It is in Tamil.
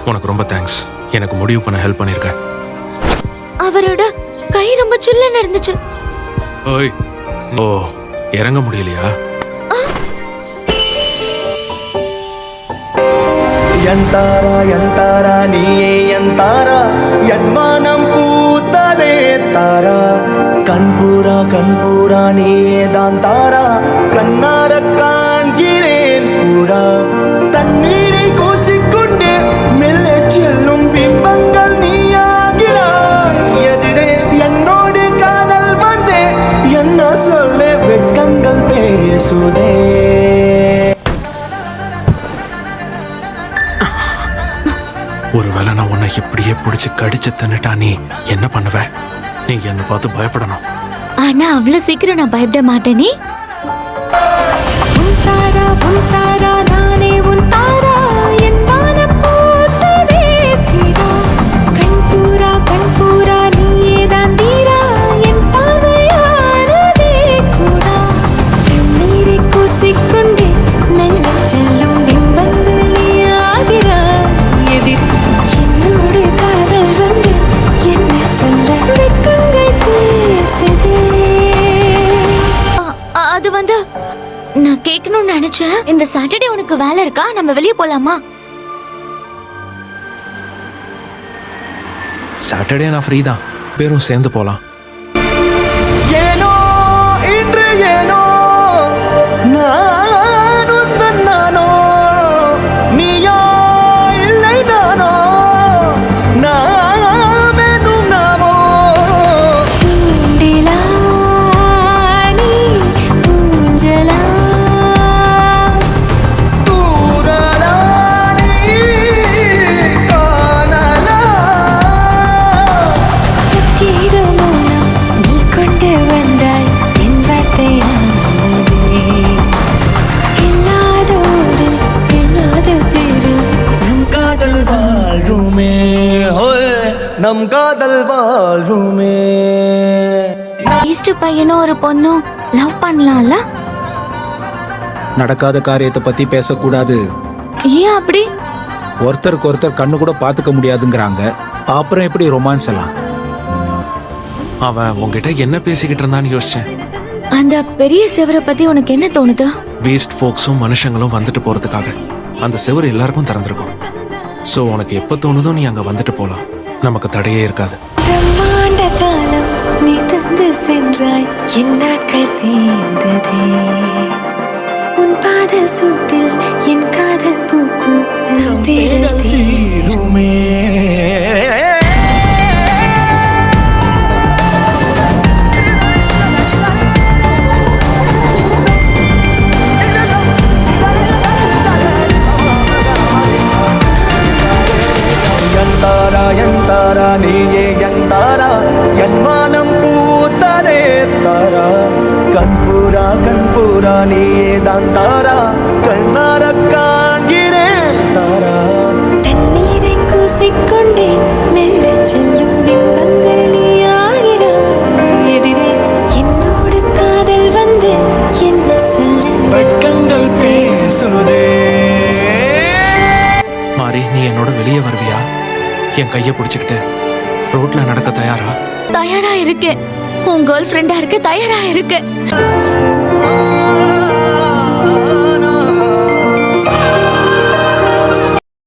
உனக்கு ரொம்ப தேங்க்ஸ். எனக்கு முடிவு பண்ண ஹெல்ப் பண்ணிருக்க. அவரோட கை ரொம்ப சில்லுன்னு இருந்துச்சு. ஓய், ஓ இறங்க முடியலையா? எந்தாரா எந்தாரா நீயே எந்தாரா என் மனம் பூத்ததே தாரா கண்பூரா நீயே தான் தாரா கண்ணார காண்கிறேன் பூரா தண்ணீரை கூசிக்கொண்டே மெல்ல செல்லும் பிம்பங்கள் நீயாகிறாய் எதிரே என்னோடு காதல் வந்தே என்ன சொல்ல வெட்கங்கள் பேசுதே. ஒருவேளை நான் உன்னை இப்படியே பிடிச்சி கடிச்சு தின்னுட்டா நீ என்ன பண்ணுவ? நீ என்னை பார்த்து பயப்படணும். ஆனா அவ்வளவு சீக்கிரம் நான் பயப்பட மாட்டேனே. அது வந்து நான் கேட்கணும்னு நினைச்சேன். இந்த சாட்டர்டே உனக்கு வேலை இருக்கா? நம்ம வெளியே போலாமா? சாட்டர்டே நான் ஃப்ரீ தான். பேரும் சேர்ந்து போலாம். ஏனோ இன்று ஏனோ நான் உந்தன் நானோ நீயோ இல்லை நானோ நாமெனும் நாமோ தூண்டிலா நீ ஊஞ்சலா தூரலா நீ காணலா பிரத்யேக மௌனம் நீ கொண்டு வந்தாய் என் வார்த்தையானதே. இல்லாத ஊரில் இல்லாத பேரில் நம் காதல் வாழ்வுமே ஹோய் நம் காதல் வாழ்வுமே. ஈஸ்ட் பையனும் ஒரு பொண்ணும் லவ் பண்ணலாம்ல? நடக்காத காரியத்தை பத்தி பேசக்கூடாது. ஏன் அப்படி? ஒருத்தருக்கு ஒருத்தர் கண்ணு கூட பாத்துக்க முடியாதுங்கிறாங்க. அப்புறம் எப்படி ரொமான்ஸ் எல்லாம்? அவன் உன்கிட்ட என்ன பேசிக்கிட்டு இருந்தான்னு யோசிச்சேன். அந்த பெரிய செவரை பத்தி உனக்கு என்ன தோணுது? பீஸ்ட் ஃபோக்ஸும் மனுஷங்களும் வந்துட்டு போறதுக்காக அந்த செவர் எல்லாருக்கும் திறந்திருக்கும். சோ உனக்கு எப்ப தோணுதோ நீ அங்க வந்துட்டு போலாம். நமக்கு தடையே இருக்காது. பிரம்மாண்ட காலம் நீ தந்து சென்றாய் என் நாட்கள் தீர்ந்ததே. உன் பாத சூட்டில் என் காதல் பூக்கும் நம் தேடல் தீருமே. எந்தாரா எந்தாரா நீயே எந்தாரா என் மனம் பூத்ததே தாரா கண்பூரா நீயே தான் தாரா கண்ணார காண்கிறேன் தாரா தண்ணீரை கூசிக்கொண்டே மெல்ல செல்லும் பிம்பங்கள் நீயாகிறாய் எதிரே என்னோடு காதல் வந்து என்ன சொல்ல வெட்கங்கள் பேசுதே. மாறி, நீ என்னோட வெளியே வருவியா? என் கையை பிடிச்சுக்கிட்டு ரோட்ல நடக்க தயாரா? தயாரா இருக்கேன். உன் கேர்ள் ஃப்ரெண்டா இருக்க தயாரா இருக்கேன்.